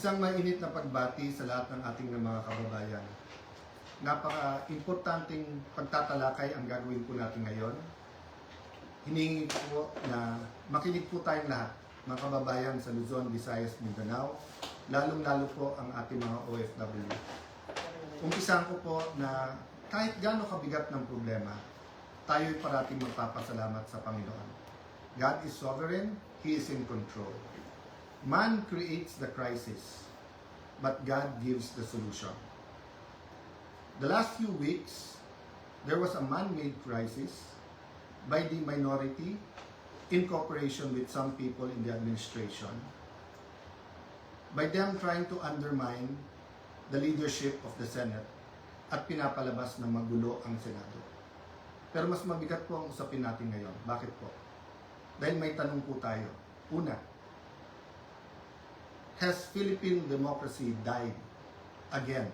Isang mainit na pagbati sa lahat ng ating mga kababayan. Napaka-importanting pagtatalakay ang gagawin po natin ngayon. Hiningi po na makinig po tayong lahat, mga kababayan sa Luzon, Visayas, Mindanao, lalong-lalo po ang ating mga OFW. Umpisahan ko po na kahit gaano kabigat ng problema, tayo'y parating magpapasalamat sa Panginoon. God is sovereign, He is in control. Man creates the crisis, but God gives the solution. The last few weeks, there was a man-made crisis by the minority in cooperation with some people in the administration, by them trying to undermine the leadership of the Senate at pinapalabas na magulo ang Senado. Pero mas mabigat po ang usapin natin ngayon. Bakit po? Dahil may tanong po tayo. Una, has Philippine democracy died again?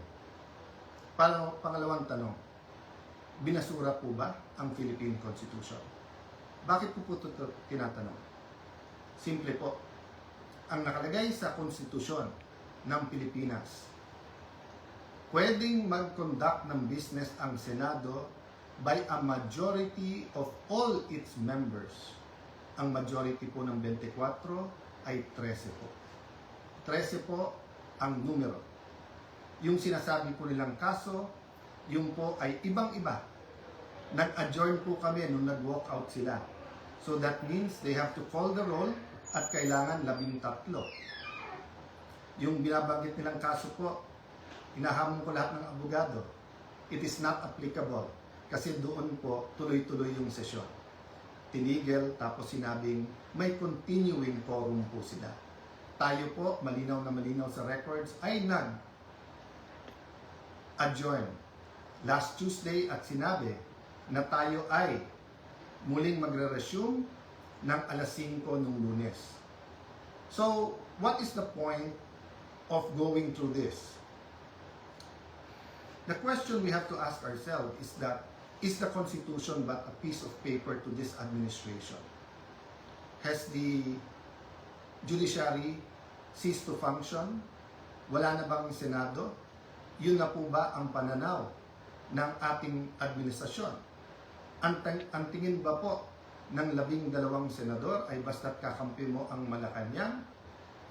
Pangalawang tanong, binasura po ba ang Philippine Constitution? Bakit po ito tinatanong? Simple po, ang nakalagay sa konstitusyon ng Pilipinas, pwedeng mag-conduct ng business ang Senado by a majority of all its members. Ang majority po ng 24 ay 13 po. 13 po ang numero. Yung sinasabi po nilang kaso, yung po ay ibang-iba. Nag-adjourn po kami nung nag-walk out sila. So that means they have to call the roll at kailangan 13. Yung binabanggit nilang kaso po, hinahamon ko lahat ng abogado. It is not applicable kasi doon po tuloy-tuloy yung sesyon. Tinigil tapos sinabing may continuing quorum po sila. Tayo po, malinaw na malinaw sa records, ay nag-adjourn last Tuesday at sinabi na tayo ay muling magre-resume ng alas 5 nung Lunes. So, what is the point of going through this? The question we have to ask ourselves is that, is the Constitution but a piece of paper to this administration? Has the judiciary ceased to function? Wala na bang Senado? Yun na po ba ang pananaw ng ating administrasyon? Ang tingin ba po ng 12 senador ay basta't kakampi mo ang Malacanang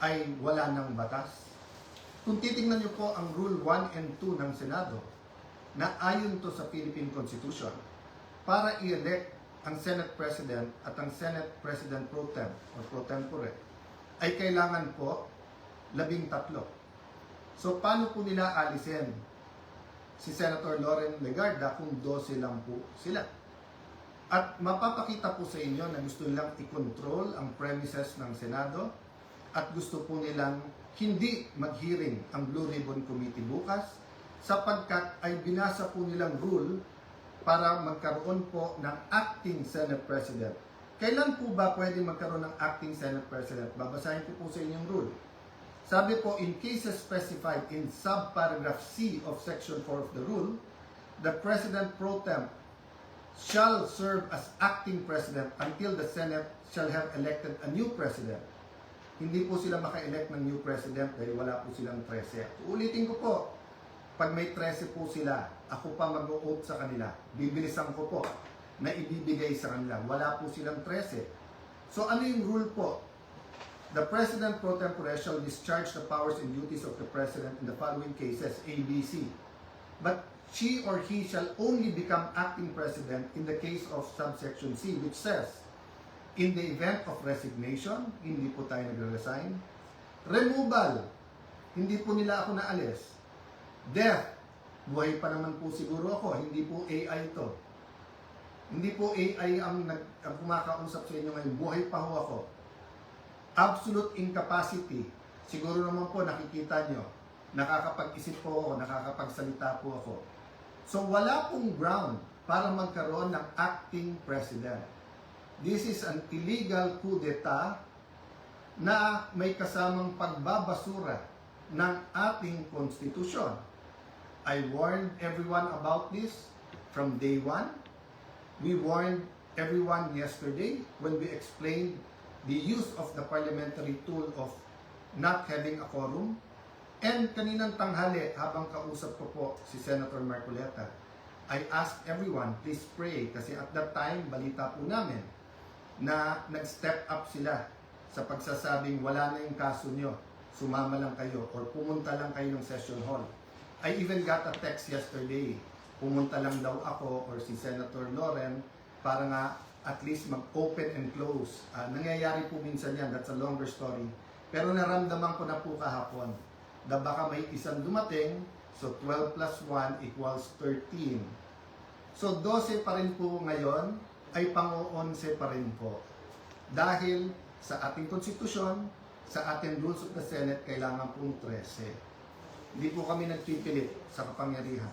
ay wala ng batas? Kung titingnan niyo po ang Rule 1 and 2 ng Senado, na ayon to sa Philippine Constitution, para i-elect ang Senate President at ang Senate President Pro Tem o Pro Tempore, ay kailangan po 13. So, paano po nila alisin si Senator Loren Legarda kung 12 lang po sila? At mapapakita po sa inyo na gusto nilang i-control ang premises ng Senado at gusto po nilang hindi mag-hearing ang Blue Ribbon Committee bukas sapagkat ay binasa po nilang rule para magkaroon po ng acting Senate President. Kailan po ba pwede magkaroon ng acting Senate President? Babasahin ko po sa inyong rule. Sabi po, in cases specified in subparagraph C of Section 4 of the rule, the President Pro Tem shall serve as acting President until the Senate shall have elected a new President. Hindi po sila maka-elect ng new President dahil wala po silang 13. Ulitin ko po, pag may 13 po sila, ako pa mag-o-oath sa kanila. Bibilisan ko po na ibibigay sa kanila. Wala po silang 13. So ano yung rule po? The President Pro Tempore shall discharge the powers and duties of the President in the following cases, A, B, C. But she or he shall only become acting President in the case of subsection C, which says, in the event of resignation, hindi po tayo nagre-resign. Removal, hindi po nila ako naalis. Death, buhay pa naman po siguro ako, hindi po AI to. Hindi po AI ang kumakausap sa inyo ngayon, buhay pa ho ako. Absolute incapacity, siguro naman po nakikita nyo, nakakapag-isip po ako, nakakapagsalita po ako. So wala pong ground para magkaroon ng acting president. This is an illegal coup d'etat na may kasamang pagbabasura ng ating konstitusyon. I warned everyone about this from day one. We warned everyone yesterday when we explained the use of the parliamentary tool of not having a quorum. And kaninang tanghali, habang kausap ko po si Senator Marcoleta, I asked everyone, please pray. Kasi at that time, balita po namin na nag-step up sila sa pagsasabing wala na yung kaso nyo, sumama lang kayo or pumunta lang kayo ng session hall. I even got a text yesterday, pumunta lang daw ako or si Senator Loren para nga at least mag-open and close. Nangyayari po minsan yan, that's a longer story. Pero naramdaman ko na po kahapon na baka may isang dumating, so 12 plus 1 equals 13. So 12 pa rin po ngayon, ay pang-11 pa rin po. Dahil sa ating konstitusyon, sa ating rules of the Senate, kailangan pong 13. Hindi po kami nagpipilit sa kapangyarihan.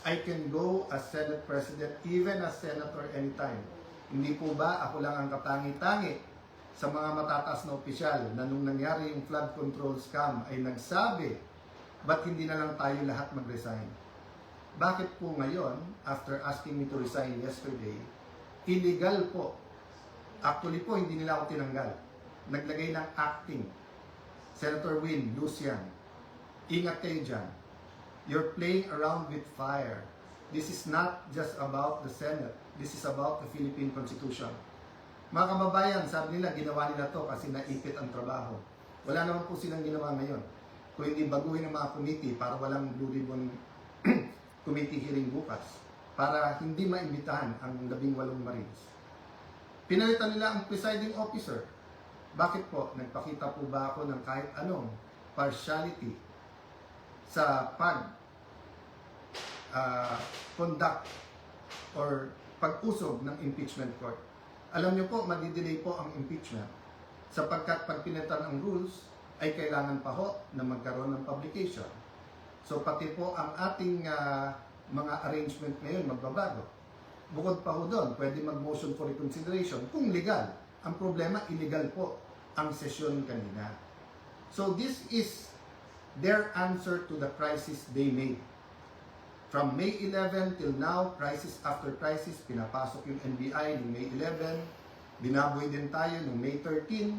I can go as Senate President, even as Senator anytime. Hindi po ba ako lang ang katangi-tangi sa mga matataas na opisyal na nung nangyari yung flood control scam ay nagsabi, ba't hindi na lang tayo lahat mag-resign? Bakit po ngayon, after asking me to resign yesterday, illegal po. Actually po, hindi nila ako tinanggal. Naglagay ng acting. Senator Win, Lucian, ingat kayo dyan. You're playing around with fire. This is not just about the Senate. This is about the Philippine Constitution. Mga kababayan, sabi nila, ginawa nila to kasi naipit ang trabaho. Wala naman po silang ginawa ngayon. Kung hindi baguhin ang mga committee para walang Blue Ribbon committee hearing bukas, para hindi maimbitahan ang 18 Marines. Pinalitan nila ang presiding officer. Bakit po? Nagpakita po ba ako ng kahit anong partiality sa conduct or pag-usog ng impeachment court? Alam niyo po, madidelay po ang impeachment sapagkat pag pinalitan ang rules ay kailangan pa ho na magkaroon ng publication. So pati po ang ating mga arrangement ngayon magbabago. Bukod pa ho doon, pwede mag-motion for reconsideration kung legal. Ang problema, illegal po ang sesyon kanina. So this is their answer to the crisis they made. From May 11 till now, crisis after crisis, pinapasok yung NBI noong May 11, binaboy din tayo noong May 13,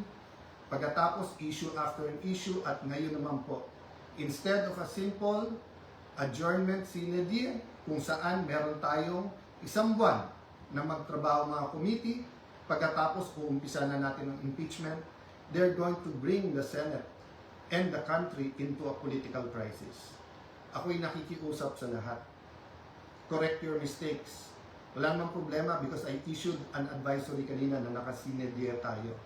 pagkatapos issue after issue, at ngayon naman po, instead of a simple adjournment sine die, kung saan meron tayong isang buwan na magtrabaho mga committee, pagkatapos uumpisa na natin ang impeachment, they're going to bring the Senate and the country into a political crisis. Ako'y nakikiusap sa lahat. Correct your mistakes. Wala namang problema because I issued an advisory kanina na nakasine die tayo.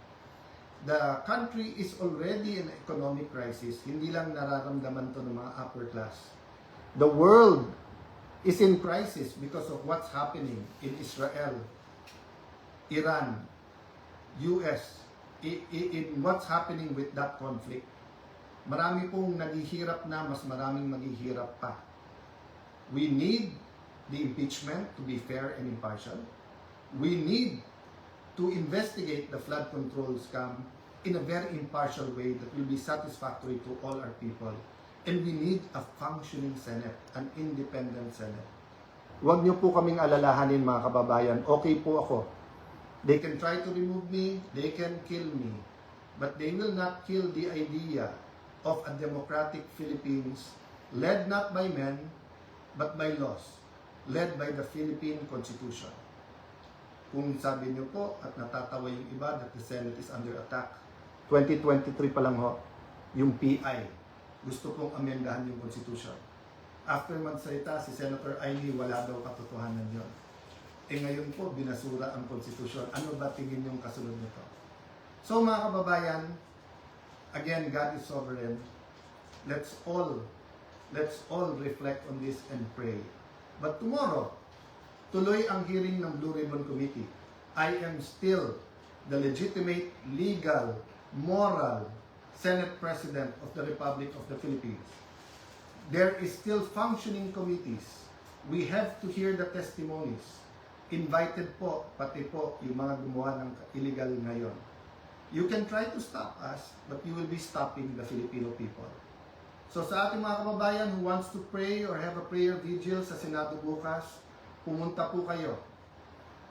The country is already in economic crisis. Hindi lang nararamdaman to ng mga upper class. The world is in crisis because of what's happening in Israel, Iran, US, in what's happening with that conflict. Marami pong naghihirap na, mas maraming maghihirap pa. We need the impeachment to be fair and impartial. We need to investigate the flood control scam in a very impartial way that will be satisfactory to all our people. And we need a functioning Senate, an independent Senate. Huwag niyo po kaming alalahanin mga kababayan, okay po ako. They can try to remove me, they can kill me, but they will not kill the idea of a democratic Philippines led not by men, but by laws, led by the Philippine Constitution. Kung sabi niyo po at natatawa yung iba that the Senate is under attack, 2023 pa lang ho, yung PI, gusto pong amendahan yung Constitution. After magsalita si Senator Aimee, wala daw katotohanan yon. Ngayon po, binasura ang Constitution. Ano ba tingin yung kasunod nito? So mga kababayan, again, God is sovereign. Let's all reflect on this and pray. But tomorrow, tuloy ang hearing ng Blue Ribbon Committee. I am still the legitimate, legal, moral Senate President of the Republic of the Philippines. There is still functioning committees. We have to hear the testimonies. Invited po, pati po yung mga gumawa ng illegal ngayon. You can try to stop us, but you will be stopping the Filipino people. So sa ating mga kababayan who wants to pray or have a prayer vigil sa Senado bukas, pumunta po kayo.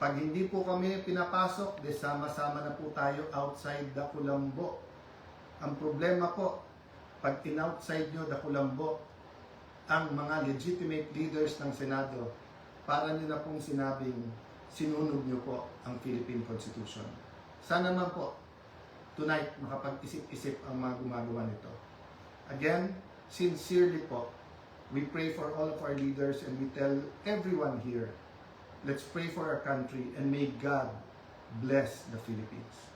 Pag hindi po kami pinapasok, sama-sama na po tayo outside the kulambo. Ang problema po, pag in-outside nyo dakulambo ang mga legitimate leaders ng Senado, para nyo na pong sinabing sinunog nyo po ang Philippine Constitution. Sana naman po, tonight, makapag-isip-isip ang mga gumagawa nito. Again, sincerely po, we pray for all of our leaders and we tell everyone here, let's pray for our country and may God bless the Philippines.